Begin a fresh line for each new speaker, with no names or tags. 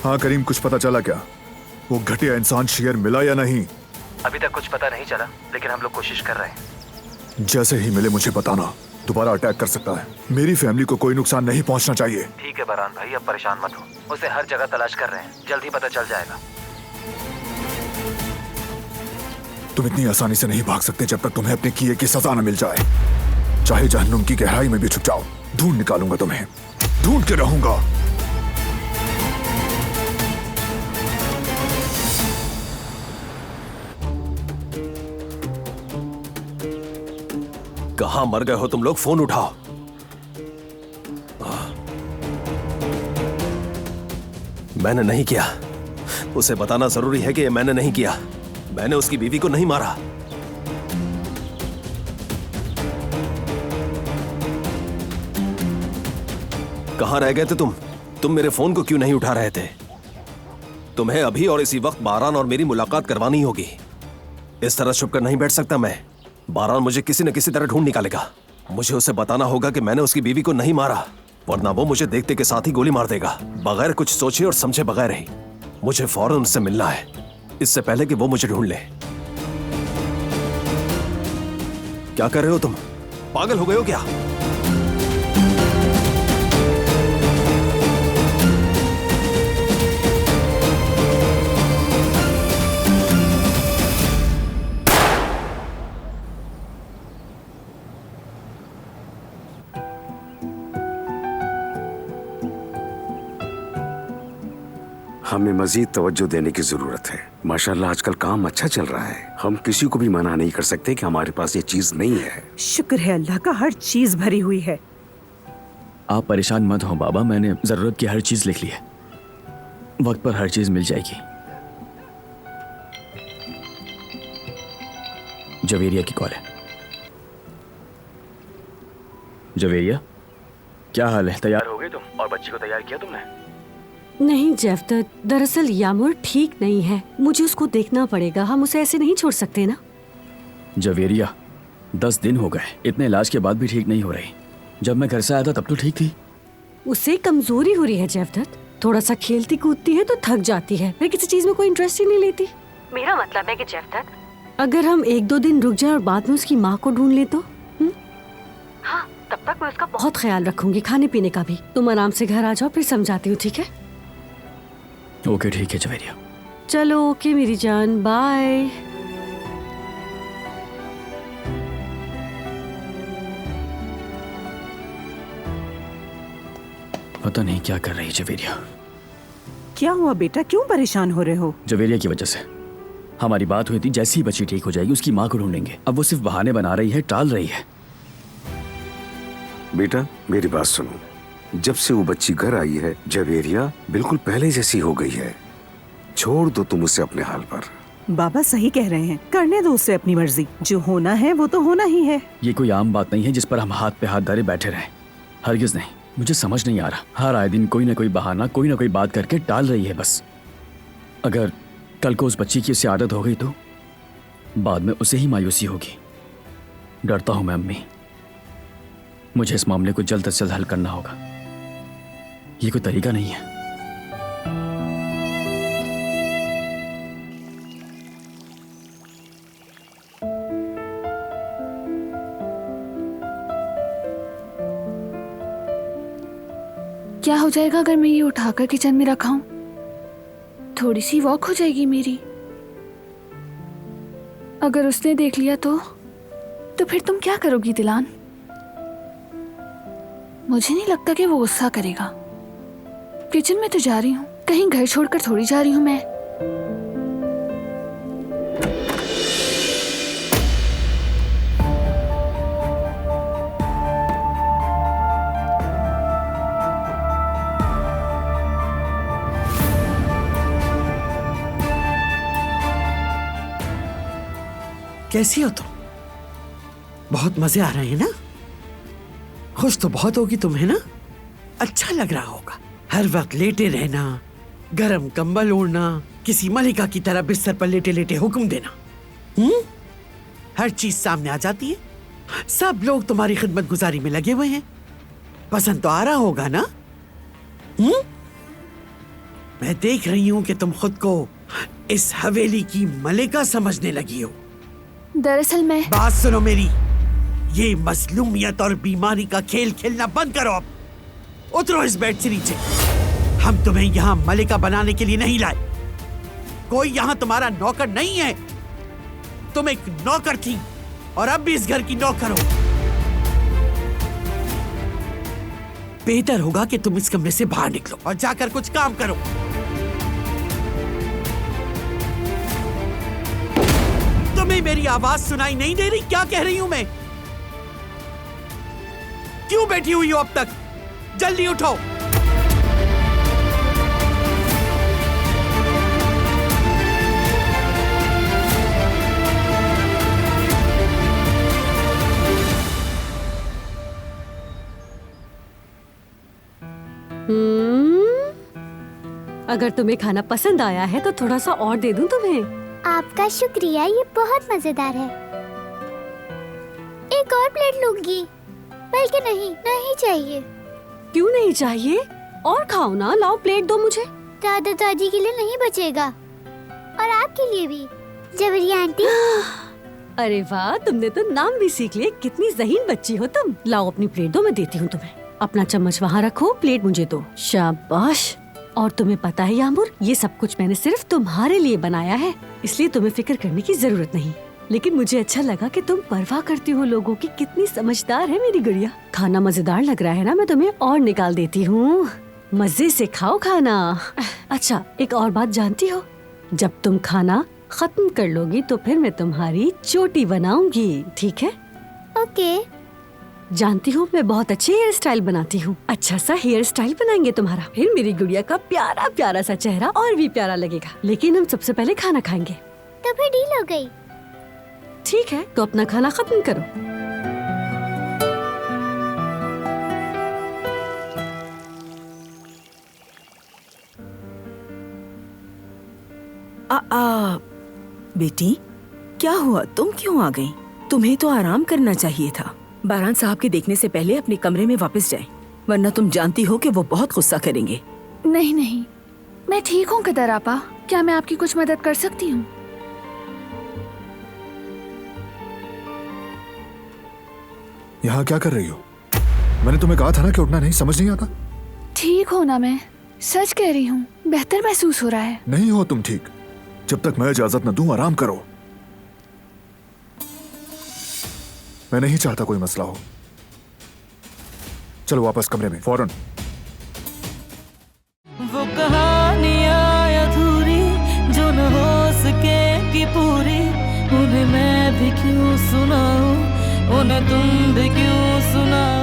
हाँ करीम, कुछ पता चला क्या? वो घटिया इंसान शेर मिला या नहीं?
अभी तक कुछ पता नहीं चला, लेकिन हम लोग कोशिश कर रहे हैं।
जैसे ही मिले मुझे बताना, दोबारा अटैक कर सकता है। मेरी फैमिली को कोई नुकसान नहीं पहुंचना चाहिए।
ठीक है बरहान भाई, अब परेशान मत हो। उसे हर जगह तलाश कर रहे हैं, जल्द ही पता चल जाएगा।
तुम इतनी आसानी से नहीं भाग सकते जब तक तुम्हें अपने किए की सजा न मिल जाए। चाहे जहन्नुम की गहराई में भी छुप जाओ, ढूंढ निकालूंगा तुम्हें, ढूंढ के रहूंगा।
कहां मर गए हो तुम लोग? फोन उठाओ। मैंने नहीं किया। उसे बताना जरूरी है कि ये मैंने नहीं किया। मैंने उसकी बीवी को नहीं मारा। कहां रह गए थे तुम? तुम मेरे फोन को क्यों नहीं उठा रहे थे? तुम्हें अभी और इसी वक्त बारान और मेरी मुलाकात करवानी होगी। इस तरह छुप कर नहीं बैठ सकता मैं। बारान मुझे किसी न किसी तरह ढूंढ निकालेगा। मुझे उसे बताना होगा कि मैंने उसकी बीवी को नहीं मारा, वरना वो मुझे देखते के साथ ही गोली मार देगा, बगैर कुछ सोचे और समझे बगैर ही। मुझे फौरन उससे मिलना है, इससे पहले कि वो मुझे ढूंढ ले। क्या कर रहे हो तुम? पागल हो गए हो क्या?
हमें मजीद तवज्जो देने की जरूरत है। माशाल्लाह आजकल काम अच्छा चल रहा है। हम किसी को भी मना नहीं कर सकते कि हमारे पास ये चीज नहीं है।
शुक्र है अल्लाह का, हर चीज भरी हुई है।
आप परेशान मत हो बाबा, मैंने जरूरत की हर चीज लिख ली है। वक्त पर हर चीज मिल जाएगी। जवेरिया की कॉल है। जवेरिया, क्या हाल है? तैयार
हो गई तुम? और बच्ची को तैयार किया तुमने?
नहीं जैफ्तत, दरअसल यामुर ठीक नहीं है, मुझे उसको देखना पड़ेगा। हम उसे ऐसे नहीं छोड़ सकते ना।
जवेरिया, 10 दिन हो गए, इतने इलाज के बाद भी ठीक नहीं हो रही। जब मैं घर से आया था तब तो ठीक थी।
उसे कमजोरी हो रही है जैफ्तत। थोड़ा सा खेलती कूदती है तो थक जाती है, फिर किसी चीज में कोई इंटरेस्ट ही नहीं लेती। मेरा मतलब है कि जैफ्तत, अगर हम 1-2 दिन रुक जाए और बाद में उसकी माँ को ढूंढ ले तो? हाँ, तब तक मैं उसका बहुत ख्याल रखूंगी, खाने पीने का भी। तुम आराम से घर आ जाओ, फिर समझाती हूँ, ठीक है?
ओके ठीक है जवेरिया।
चलो ओके मेरी जान, बाय।
पता नहीं क्या कर रही है जवेरिया।
क्या हुआ बेटा, क्यों परेशान हो रहे हो?
जवेरिया की वजह से। हमारी बात हुई थी जैसी ही बच्ची ठीक हो जाएगी उसकी माँ को ढूंढेंगे। अब वो सिर्फ बहाने बना रही है, टाल रही है।
बेटा मेरी बात सुनो, जब से वो बच्ची घर आई है जवेरिया बिल्कुल पहले जैसी हो गई है। छोड़ दो तुम उसे अपने हाल पर।
बाबा सही कह रहे हैं, करने दो उससे अपनी मर्जी। जो होना है वो तो होना ही है।
ये कोई आम बात नहीं है जिस पर हम हाथ पे हाथ धरे बैठे रहें। हरगिज नहीं। मुझे समझ नहीं आ रहा, हर आए दिन कोई ना कोई बहाना, कोई ना कोई बात करके टाल रही है बस। अगर कल को उस बच्ची की उससे आदत हो गई तो बाद में उसे ही मायूसी होगी। डरता हूं मैं अम्मी। मुझे इस मामले को जल्द से जल्द हल करना होगा। ये कोई तरीका नहीं है।
क्या हो जाएगा अगर मैं ये उठाकर किचन में रखा हूं? थोड़ी सी वॉक हो जाएगी मेरी। अगर उसने देख लिया तो फिर तुम क्या करोगी दिलान? मुझे नहीं लगता कि वो गुस्सा करेगा। किचन में तो जा रही हूँ, कहीं घर छोड़कर थोड़ी जा रही हूँ मैं।
कैसी हो तुम? बहुत मजे आ रहे हैं ना? खुश तो बहुत होगी तुम्हें ना? अच्छा लग रहा होगा। हर वक्त लेटे रहना, गरम कंबल ओढ़ना, किसी मलिका की तरह बिस्तर पर लेटे लेटे हुक्म देना। हर चीज सामने आ जाती है। सब लोग तुम्हारी खिदमत गुजारी में लगे हुए हैं। पसंद तो आ रहा होगा ना? मैं देख रही हूँ कि तुम खुद को इस हवेली की मलिका समझने लगी हो।
दरअसल मैं
बात सुनो मेरी, ये मजलूमियत और बीमारी का खेल खेलना बंद करो अब। उतरो इस बेड से नीचे। हम तुम्हें यहाँ मलिका बनाने के लिए नहीं लाए। कोई यहाँ तुम्हारा नौकर नहीं है। तुम एक नौकर थी और अब भी इस घर की नौकर हो। बेहतर होगा कि तुम इस कमरे से बाहर निकलो और जाकर कुछ काम करो। तुम्हें मेरी आवाज सुनाई नहीं दे रही? क्या कह रही हूं मैं? क्यों बैठी हुई हो अब तक? जल्दी उठो।
अगर तुम्हें खाना पसंद आया है तो थोड़ा सा और दे दूं तुम्हें।
आपका शुक्रिया, ये बहुत मजेदार है। एक और प्लेट लूंगी। बल्कि नहीं चाहिए।
क्यों नहीं चाहिए? और खाओ ना, लाओ प्लेट दो मुझे।
दादा दादी के लिए नहीं बचेगा और आपके लिए भी। जबरी आंटी।
अरे वाह, तुमने तो नाम भी सीख लिया। कितनी ज़हीन बच्ची हो तुम। लाओ अपनी प्लेट दो, मैं देती हूँ तुम्हें। अपना चम्मच वहाँ रखो, प्लेट मुझे दो। शाबाश। और तुम्हें पता है यामुर, ये सब कुछ मैंने सिर्फ तुम्हारे लिए बनाया है, इसलिए तुम्हें फिक्र करने की जरूरत नहीं। लेकिन मुझे अच्छा लगा कि तुम परवाह करती हो लोगों की। कितनी समझदार है मेरी गुड़िया। खाना मजेदार लग रहा है ना? मैं तुम्हें और निकाल देती हूँ। मजे से खाओ खाना। अच्छा, एक और बात जानती हो? जब तुम खाना खत्म कर लोगी तो फिर मैं तुम्हारी चोटी बनाऊंगी, ठीक है?
ओके।
जानती हूँ मैं बहुत अच्छे हेयर स्टाइल बनाती हूँ। अच्छा सा हेयर स्टाइल बनाएंगे तुम्हारा, फिर मेरी गुड़िया का प्यारा प्यारा सा चेहरा और भी प्यारा लगेगा। लेकिन हम सबसे पहले खाना खाएंगे।
तो फिर डील हो गई।
ठीक है, तो अपना खाना खत्म करो।
बेटी, क्या हुआ? तुम क्यों आ गई? तुम्हें तो आराम करना चाहिए था। बारान साहब के देखने से पहले अपने कमरे में वापस जाएं, वरना तुम जानती हो कि वो बहुत गुस्सा करेंगे।
नहीं, मैं ठीक हूँ कदर आपा। क्या मैं आपकी कुछ मदद कर सकती हूँ?
यहाँ क्या कर रही हो? मैंने तुम्हें कहा था ना कि उठना नहीं, समझ नहीं आता?
ठीक हो ना? मैं सच कह रही हूँ, बेहतर महसूस हो रहा है।
नहीं हो तुम ठीक। जब तक मैं इजाजत न दूं, आराम करो। मैं नहीं चाहता कोई मसला हो। चलो वापस कमरे में फौरन।
वो कहानियां अधूरी जो न हो सके कि पूरी, उन्हें मैं भी क्यों सुनाऊं, उन्हें तुम भी क्यों सुनाओ।